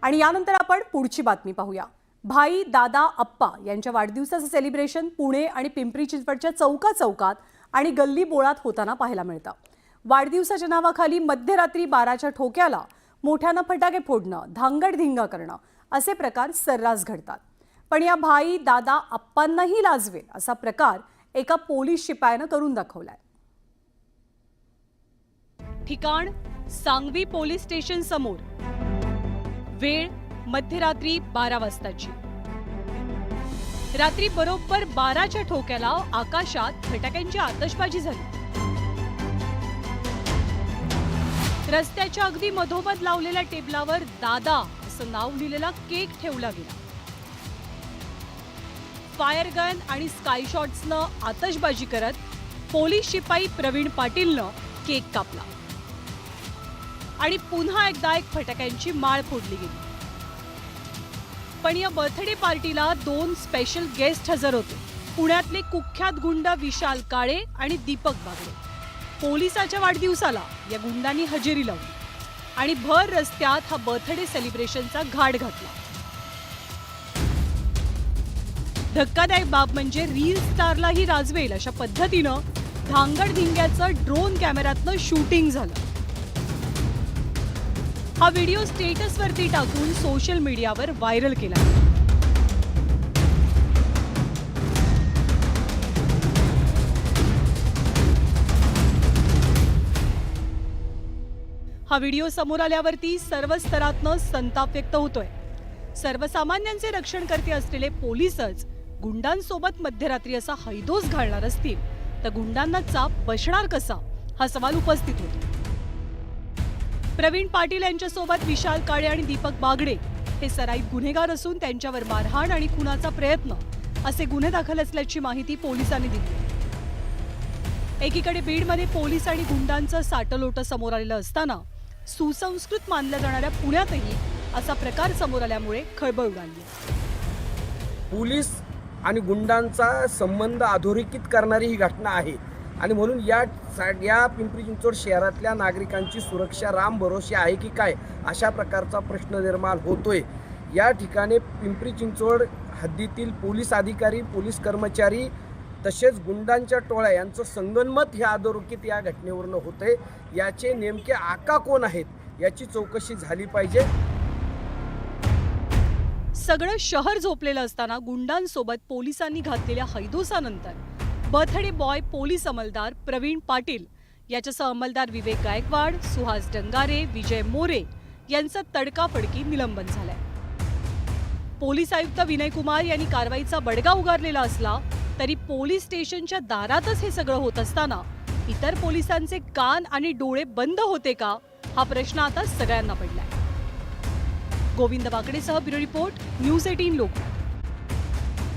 आणि यानंतर आपण पुढची बातमी पाहूया। भाई दादा अप्पा यांच्या वाढदिवसाचं सेलिब्रेशन पुणे आणि पिंपरी चिंचवडच्या चौकात आणि गल्ली बोळात होताना पाहायला मिळतं। वाढदिवसाच्या नावाखाली मध्यरात्री 12च्या ठोक्याला मोठ्यानं फटाके फोडणं, धांगडधिंगा करणं असे प्रकार सर्रास घडतात। पण या भाई दादा अप्पांनाही लाजवेल असा प्रकार एका पोलीस शिपायानं करून दाखवलाय। ठिकाण सांगवी पोलीस स्टेशन समोर, वेळ मध्यरात्री 12 वाजताची। रात्री बरोबर 12च्या ठोक्याला आकाशात फटाक्यांची आतषबाजी झाली। रस्त्याच्या अगदी मधोमध लावलेल्या टेबलावर दादा असं नाव लिहिलेला केक ठेवला गेला। फायर गन आणि स्काय शॉट्सनं आतषबाजी करत पोलीस शिपाई प्रवीण पाटीलनं केक कापला आणि पुन्हा एकदा एक फटाक्यांची माळ फोडली गेली। पण या बर्थडे पार्टीला 2 स्पेशल गेस्ट हजर होते। पुण्यातले कुख्यात गुंड विशाल काळे आणि दीपक बागडे। पोलिसाच्या वाढदिवसाला या गुंडांनी हजेरी लावली आणि भर रस्त्यात हा बर्थडे सेलिब्रेशनचा घाट घातला। धक्कादायक बाब म्हणजे रील स्टारलाही राजवेल अशा पद्धतीनं धांगडधिंग्याचं ड्रोन कॅमेऱ्यातनं शूटिंग झालं। हा व्हिडिओ स्टेटसवरती टाकून सोशल मीडियावर व्हायरल केला। हा व्हिडिओ समोर आल्यावरती सर्व स्तरातनं संताप व्यक्त होतोय। सर्वसामान्यांचे रक्षण करते असलेले पोलीसच गुंडांसोबत मध्यरात्री असा हैदोस घालणार असतील तर गुंडांना चाप बसणार कसा हा सवाल उपस्थित होतो। प्रवीण पाटील यांच्यासोबत विशाल काळे आणि दीपक बागडे हे सराईत गुन्हेगार असून त्यांच्यावर मारहाण आणि खुनाचा प्रयत्न असे गुन्हे दाखल असल्याची माहिती पोलिसांनी दिली। एकीकडे बीडमध्ये पोलीस आणि गुंडांचं साटलोटं समोर आलेलं असताना सुसंस्कृत मानल्या जाणाऱ्या पुण्यातही असा प्रकार समोर आल्यामुळे खळबळ उडाली। पोलीस आणि गुंडांचा संबंध अधोरेखित करणारी ही घटना आहे आणि म्हणून या पिंपरी चिंचवड शहरातल्या नागरिकांची सुरक्षा राम भरोसे आहे की काय अशा प्रकारचा प्रश्न निर्माण होतोय। या ठिकाणी पिंपरी चिंचवड हद्दीतील पोलीस अधिकारी, पोलीस कर्मचारी तसेच गुंडांच्या टोळ्या यांचं संगनमत हे अधोरेखित या घटनेवरून होतंय। याचे नेमके आका कोण आहेत याची चौकशी झाली पाहिजे। सगळं शहर झोपलेलं असताना गुंडांसोबत पोलिसांनी घातलेल्या हैदोसानंतर बर्थडे बॉय पोलीस अंमलदार प्रवीण पाटील याच्यासह अंमलदार विवेक गायकवाड, सुहास डंगारे, विजय मोरे यांचं तडकाफडकी निलंबन झालंय। पोलीस आयुक्त विनय कुमार यांनी कारवाईचा बडगा उगारलेला असला तरी पोलीस स्टेशनच्या दारातच हे सगळं होत असताना इतर पोलिसांचे कान आणि डोळे बंद होते का हा प्रश्न आता सगळ्यांना पडलाय। गोविंद बाकडेसह ब्युरो रिपोर्ट, न्यूज 18 लोकमत।